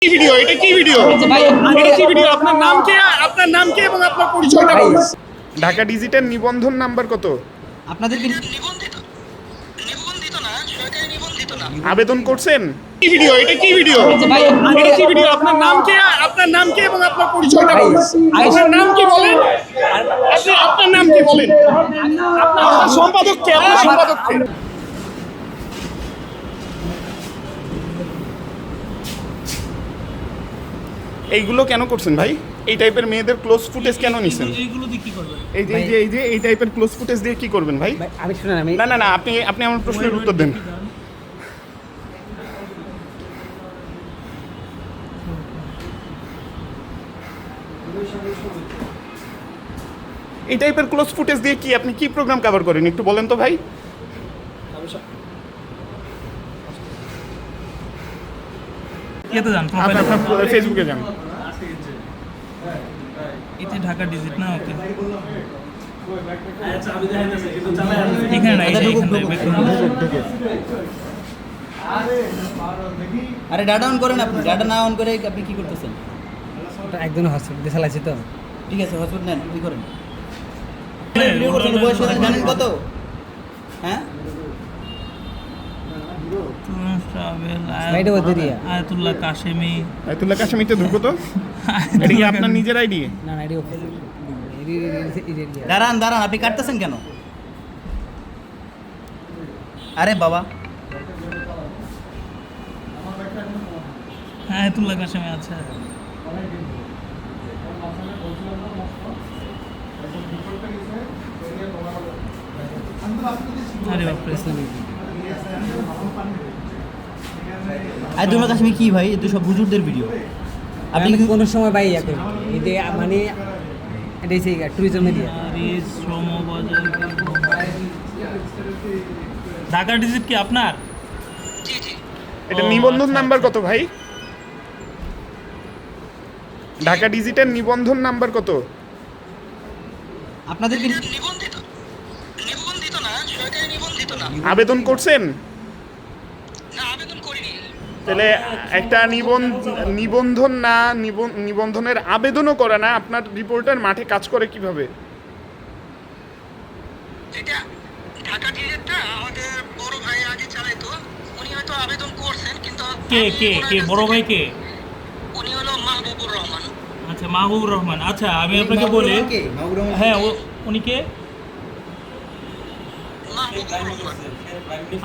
Video এটা কি video এটা কি ভিডিও আপনার নাম কি এবং আপনার পরিচয়টা বলুন। ঢাকা ডিজিটাল নিবন্ধন নাম্বার কত? আপনাদের নিবন্ধিত নিবন্ধিত না, সরকারি নিবন্ধিত না। আবেদন করছেন? কি ভিডিও এটা কি ভিডিও এটা কি ভিডিও আপনার নাম কি এবং আপনার পরিচয়টা বলুন। আপনার নাম কি বলেন? আপনার নাম কি বলেন? আপনার সম্পাদক কে? আপনার সম্পাদক কে? এইগুলো কেন করছেন ভাই? এই টাইপের মেয়েদের ক্লোজ ফুটেজ কেন নিছেন? এইগুলো দিয়ে কি করবেন? এই টাইপের ক্লোজ ফুটেজ দিয়ে কি করবেন ভাই? আমি শুনেন আমি না আপনি আমার প্রশ্নের উত্তর দেন। এই টাইপের ক্লোজ ফুটেজ দিয়ে কি আপনি কি প্রোগ্রাম কভার করেন একটু বলেন তো ভাই। ইয়েতে যান, আপনার ফেসবুকে যান। এতে ঢাকা ডিজিট না, ওকে এখানে না, আরে ডাটা অন করেন। আপনি ডাটা না অন করে আপনি কি করতেছেন? একদম হসপিটালে চালাইছি তো। ঠিক আছে, হসপিটাল নেন, কি করেন? ভিডিও করছেন, বয়স জানেন কত? হ্যাঁ, আয়াতুল্লাহ কাশেমি। আয়াতুল্লাহ কাশেমিতে ঢুকো তো। এটা কি আপনার নিজের আইডি? না না, দাঁড়ান আপনি কাটতেছেন কেন? আরে বাবা, আয়াতুল্লাহ কাশেমি আছে। আরে বাপরে, আয়াতুল্লাহ কাশ্মীর কি ভাই? এত সব হুজুরদের ভিডিও। আপনি কোনো সময় ভাই ইয়াতে এতে মানে এটা হচ্ছে ট্যুরিজম এরিয়া। ঢাকা ডিজিট কি আপনার? জি জি। এটা নিবন্ধন নাম্বার কত ভাই? ঢাকা ডিজিটাল নিবন্ধন নাম্বার কত? আপনাদের নিবন্ধিত নিবন্ধিত না, সরকারি নিবন্ধিত না। আবেদন করছেন? না, আবেদন করিনি। তাহলে একটা নিবন্ধন না, নিবন্ধনের আবেদনও করে না, আপনার রিপোর্টার মাঠে কাজ করে কিভাবে? এটা ঢাকা ডিজিটটা আমাদের বড় ভাই আগে চালাইতো। উনি হয়তো আবেদন করছেন, কিন্তু কে বড় ভাই কে? উনি হলো মাহবুবুর রহমান। আচ্ছা, মাহবুবুর রহমান। আচ্ছা, আমি আপনাকে বলি, হ্যাঁ উনি কে? মাহবুবুর রহমান।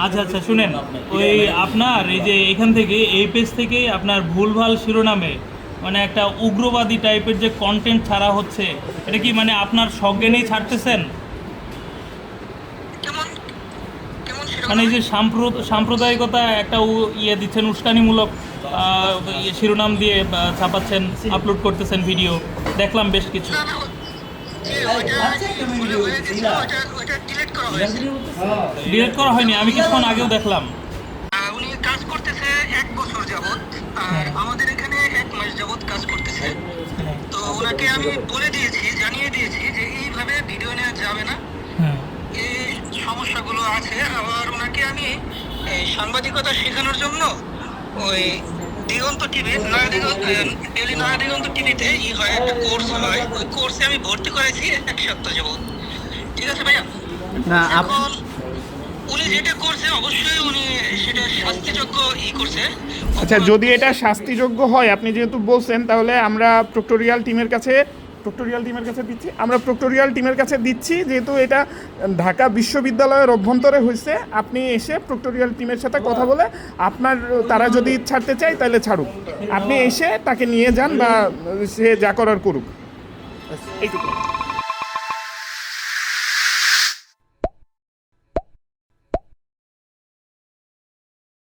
আচ্ছা শুনেন, ওই আপনার এই যে এখান থেকে এই পেজ থেকে আপনার ভুলভাল শিরোনামে মানে একটা উগ্রবাদী টাইপের যে কন্টেন্ট ছাড়া হচ্ছে, এটা কি মানে আপনার সজ্ঞানেই ছাড়তেছেন? কেমন কেমন মানে এই যে সাম্প্রদায়িকতা একটা ইয়ে দিচ্ছেন, উস্কানিমূলক শিরোনাম দিয়ে ছাপাচ্ছেন, আপলোড করতেছেন ভিডিও, দেখলাম বেশ কিছু। না, ওইটা ডিলিট করা হয়েছে। ডিলিট করা হয়নি, আমি কিছুক্ষণ আগেও দেখলাম। উনি কাজ করতেছে 1 বছর যাবত, আর আমাদের এখানে 1 মাস যাবত কাজ করতেছে। তো ওনাকে আমি বলে দিয়েছি, জানিয়ে দিয়েছি যে এইভাবে ভিডিও নেওয়া যাবে না, হ্যাঁ, এই সমস্যাগুলো আছে। আবার ওনাকে আমি এই সাংবাদিকতা শেখানোর জন্য ওই দিগন্ত টিভি ডেলি দিগন্ত টিভিতে হয়, একটা কোর্স হয়, ওই কোর্সে আমি ভর্তি করেছি 1 সপ্তাহ যাবত। ঠিক আছে ভাইয়া? না এখন উনি যেটা করছে অবশ্যই উনি সেটা শাস্তিযোগ্য করছে। আচ্ছা, যদি এটা শাস্তিযোগ্য হয়, আপনি যেহেতু বলছেন, তাহলে আমরা প্রক্টোরিয়াল টিমের কাছে দিচ্ছি, যেহেতু এটা ঢাকা বিশ্ববিদ্যালয়ের অভ্যন্তরে হয়েছে। আপনি এসে প্রক্টোরিয়াল টিমের সাথে কথা বলে তারা যদি ছাড়তে চায় তাহলে ছাড়ুক, আপনি এসে তাকে নিয়ে যান বা সে যা করার করুক, এইটুকু।